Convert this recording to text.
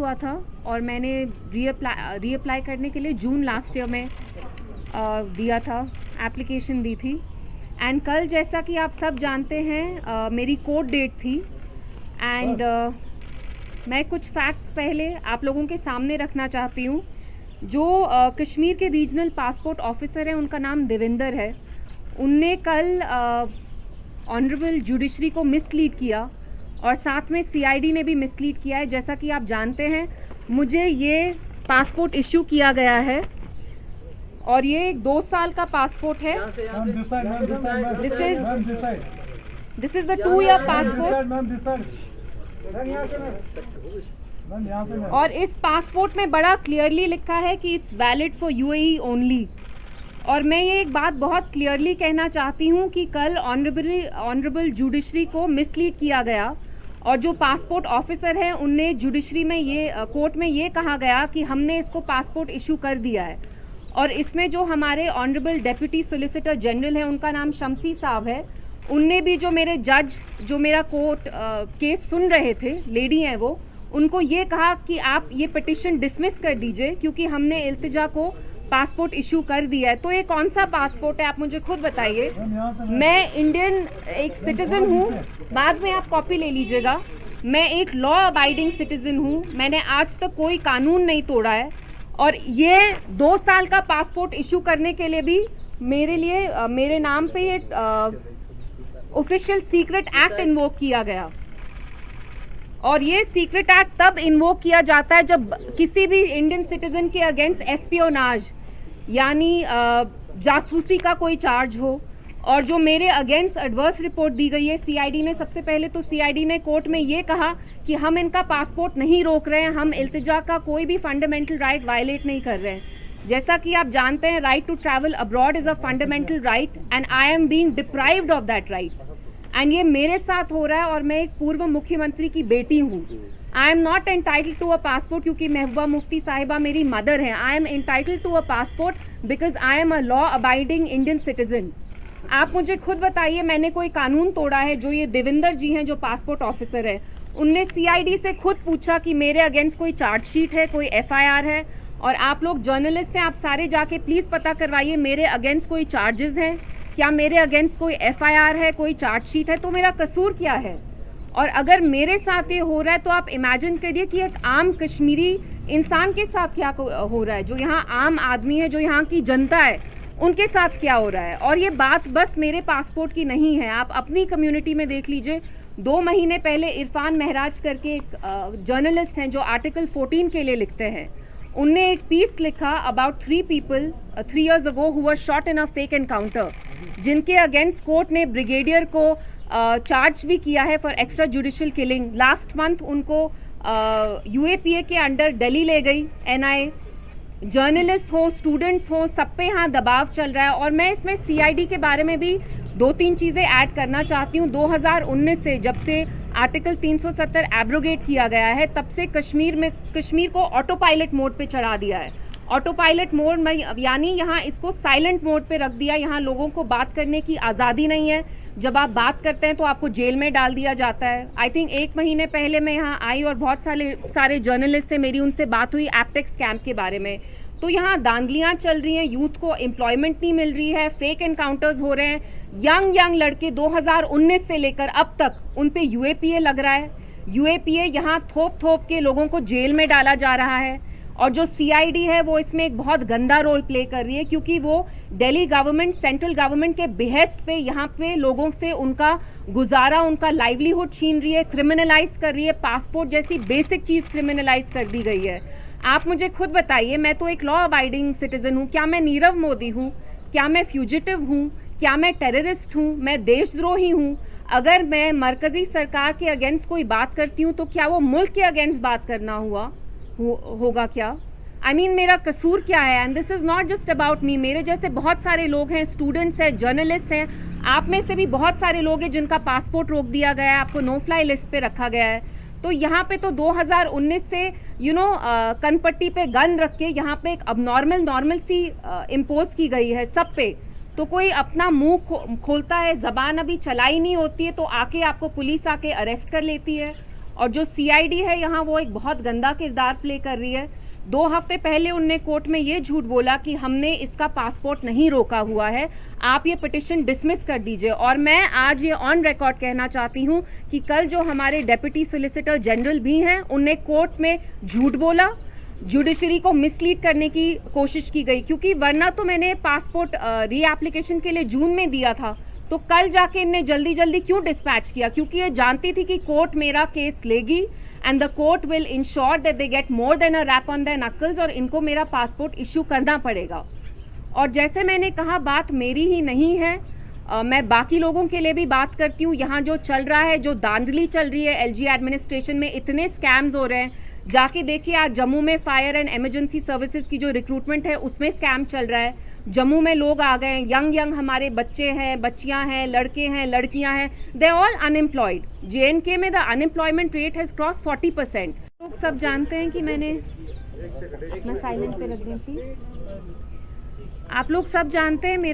हुआ था और मैंने रीअप्लाई करने के लिए जून लास्ट ईयर में दिया था, एप्लीकेशन दी थी। एंड कल जैसा कि आप सब जानते हैं मेरी कोर्ट डेट थी। एंड मैं कुछ फैक्ट्स पहले आप लोगों के सामने रखना चाहती हूँ। जो कश्मीर के रीजनल पासपोर्ट ऑफिसर हैं उनका नाम देविंदर है। उनने कल ऑनरेबल जुडिशरी को मिसलीड किया और साथ में सीआईडी ने भी मिसलीड किया है। जैसा कि आप जानते हैं मुझे ये पासपोर्ट इशू किया गया है और ये 2 साल का पासपोर्ट है। This is the 2 year passport और इस पासपोर्ट में बड़ा क्लियरली लिखा है कि it's valid for UAE only. और मैं ये एक बात बहुत क्लियरली कहना चाहती हूँ कि कल ऑनरेबल जुडिशरी को मिसलीड किया गया और जो पासपोर्ट ऑफिसर है उनने जुडिशरी में कोर्ट में ये कहा गया कि हमने इसको पासपोर्ट इशू कर दिया है। और इसमें जो हमारे ऑनरेबल डेप्यूटी सोलिसिटर जनरल है उनका नाम शम्सी साहब है, उनने भी जो मेरे जज जो मेरा कोर्ट केस सुन रहे थे, लेडी हैं वो, उनको ये कहा कि आप ये पिटिशन डिसमिस कर दीजिए क्योंकि हमने इल्तिजा को पासपोर्ट इशू कर दिया है। तो ये कौन सा पासपोर्ट है आप मुझे खुद बताइए। मैं इंडियन एक सिटीजन हूँ, बाद में आप कॉपी ले लीजिएगा। मैं एक लॉ अबाइडिंग सिटीजन हूँ, मैंने आज तक कोई कानून नहीं तोड़ा है। और ये 2 साल का पासपोर्ट इशू करने के लिए भी मेरे नाम पे ये ऑफिशियल सीक्रेट एक्ट इन्वोक किया गया। और ये सीक्रेट एक्ट तब इन्वोक किया जाता है जब किसी भी इंडियन सिटीजन के अगेंस्ट एस्पियोनाज यानी जासूसी का कोई चार्ज हो। और जो मेरे अगेंस्ट एडवर्स रिपोर्ट दी गई है सीआईडी ने, सबसे पहले तो सीआईडी ने कोर्ट में ये कहा कि हम इनका पासपोर्ट नहीं रोक रहे हैं, हम इल्तिजा का कोई भी फंडामेंटल राइट वायलेट नहीं कर रहे हैं। जैसा कि आप जानते हैं right to travel abroad is a fundamental right and I am being deprived of that right. And ये मेरे साथ हो रहा है और मैं एक पूर्व मुख्यमंत्री की बेटी हूँ। I am not entitled to a passport क्योंकि महबूबा मुफ्ती साहिबा मेरी मदर है। I am entitled to a passport because I am a law abiding Indian citizen. आप मुझे खुद बताइए मैंने कोई कानून तोड़ा है? जो ये देविंदर जी हैं जो पासपोर्ट ऑफिसर है, उनने सीआईडी से खुद पूछा कि मेरे अगेंस्ट कोई चार्जशीट है, कोई एफआईआर है। और आप लोग जर्नलिस्ट हैं, आप सारे जाके प्लीज पता करवाइए मेरे अगेंस्ट कोई चार्जेस हैं क्या, मेरे अगेंस्ट कोई एफआईआर है, कोई चार्जशीट है, तो मेरा कसूर क्या है। और अगर मेरे साथ ये हो रहा है तो आप इमेजिन करिए कि एक आम कश्मीरी इंसान के साथ क्या हो रहा है, जो यहाँ आम आदमी है, जो यहाँ की जनता है, उनके साथ क्या हो रहा है। और ये बात बस मेरे पासपोर्ट की नहीं है, आप अपनी कम्युनिटी में देख लीजिए। 2 महीने पहले इरफान महराज करके एक जर्नलिस्ट हैं जो आर्टिकल 14 के लिए लिखते हैं, उनने एक पीस लिखा about 3 people 3 years ago who were shot in a fake encounter, जिनके अगेंस्ट कोर्ट ने ब्रिगेडियर को चार्ज भी किया है for extra judicial killing. Last month उनको यूएपीए के अंडर दिल्ली ले गई एनआईए। जर्नलिस्ट हो, स्टूडेंट्स हो, सब पे यहाँ दबाव चल रहा है। और मैं इसमें सीआईडी के बारे में भी 2-3 चीज़ें ऐड करना चाहती हूँ। 2019 से जब से आर्टिकल 370 एब्रोगेट किया गया है तब से कश्मीर को ऑटो पायलट मोड पे चढ़ा दिया है। ऑटो पायलट मोड में यानी यहाँ इसको साइलेंट मोड पे रख दिया। यहाँ लोगों को बात करने की आज़ादी नहीं है, जब आप बात करते हैं तो आपको जेल में डाल दिया जाता है। आई थिंक 1 महीने पहले मैं यहाँ आई और बहुत सारे जर्नलिस्ट से मेरी उनसे बात हुई एप्टेक्स कैंप के बारे में। तो यहाँ दांगलियाँ चल रही हैं, यूथ को एम्प्लॉयमेंट नहीं मिल रही है, फेक एनकाउंटर्स हो रहे हैं। यंग लड़के 2019 से लेकर अब तक उन पे यूएपीए लग रहा है। यूएपीए यहाँ थोप के लोगों को जेल में डाला जा रहा है। और जो सीआईडी है वो इसमें एक बहुत गंदा रोल प्ले कर रही है क्योंकि वो दिल्ली गवर्नमेंट, सेंट्रल गवर्नमेंट के बिहेस्ट पे यहाँ पे लोगों से उनका गुजारा, उनका लाइवलीहुड छीन रही है, क्रिमिनलाइज कर रही है। पासपोर्ट जैसी बेसिक चीज़ क्रिमिनलाइज कर दी गई है। आप मुझे खुद बताइए, मैं तो एक लॉ अबाइडिंग सिटीजन हूँ, क्या मैं नीरव मोदी हूँ? क्या मैं फ्यूजिटिव हूँ? क्या मैं टेररिस्ट हूँ? मैं देशद्रोही हूँ? अगर मैं मरकजी सरकार के अगेंस्ट कोई बात करती हूँ तो क्या वो मुल्क के अगेंस्ट बात करना होगा क्या? आई मीन मेरा कसूर क्या है? And this is not just about me, मेरे जैसे बहुत सारे लोग हैं, स्टूडेंट्स हैं, जर्नलिस्ट हैं, आप में से भी बहुत सारे लोग हैं जिनका पासपोर्ट रोक दिया गया है, आपको नो फ्लाई लिस्ट पे रखा गया है। तो यहाँ पे तो 2019 से कनपट्टी पे गन रख के यहाँ पे एक नॉर्मल सी इम्पोज की गई है सब पे। तो कोई अपना मुंह खोलता है, जबान अभी चलाई नहीं होती है तो आके आपको पुलिस आके अरेस्ट कर लेती है। और जो CID है यहाँ वो एक बहुत गंदा किरदार प्ले कर रही है। 2 हफ्ते पहले उनने कोर्ट में ये झूठ बोला कि हमने इसका पासपोर्ट नहीं रोका हुआ है, आप ये पिटिशन डिसमिस कर दीजिए। और मैं आज ये ऑन रिकॉर्ड कहना चाहती हूँ कि कल जो हमारे डेप्यूटी सोलिसिटर जनरल भी हैं, उनने कोर्ट में झूठ बोला, जुडिशरी को मिसलीड करने की कोशिश की गई, क्योंकि वरना तो मैंने पासपोर्ट रीएप्लीकेशन के लिए जून में दिया था, तो कल जाके इनने जल्दी जल्दी क्यों डिस्पैच किया? क्योंकि ये जानती थी कि कोर्ट मेरा केस लेगी and the court will ensure that they get more than a rap on their knuckles और इनको मेरा पासपोर्ट इश्यू करना पड़ेगा। और जैसे मैंने कहा, बात मेरी ही नहीं है, मैं बाकी लोगों के लिए भी बात करती हूँ। यहाँ जो चल रहा है, जो धांधली चल रही है LG एडमिनिस्ट्रेशन में, इतने स्कैम्स हो रहे हैं, जाके देखिए आज जम्मू में फायर एंड इमरजेंसी सर्विसेज की जो रिक्रूटमेंट है उसमें स्कैम चल रहा है। जम्मू में लोग आ गए, यंग हमारे बच्चे हैं, बच्चियां हैं, लड़के हैं, लड़कियां हैं, दे ऑल अनएम्प्लॉयड। JNK में the unemployment rate has cross 40%। लोग सब जानते हैं कि मैं साइलेंट पे रख दी थी। आप लोग सब जानते हैं मेरा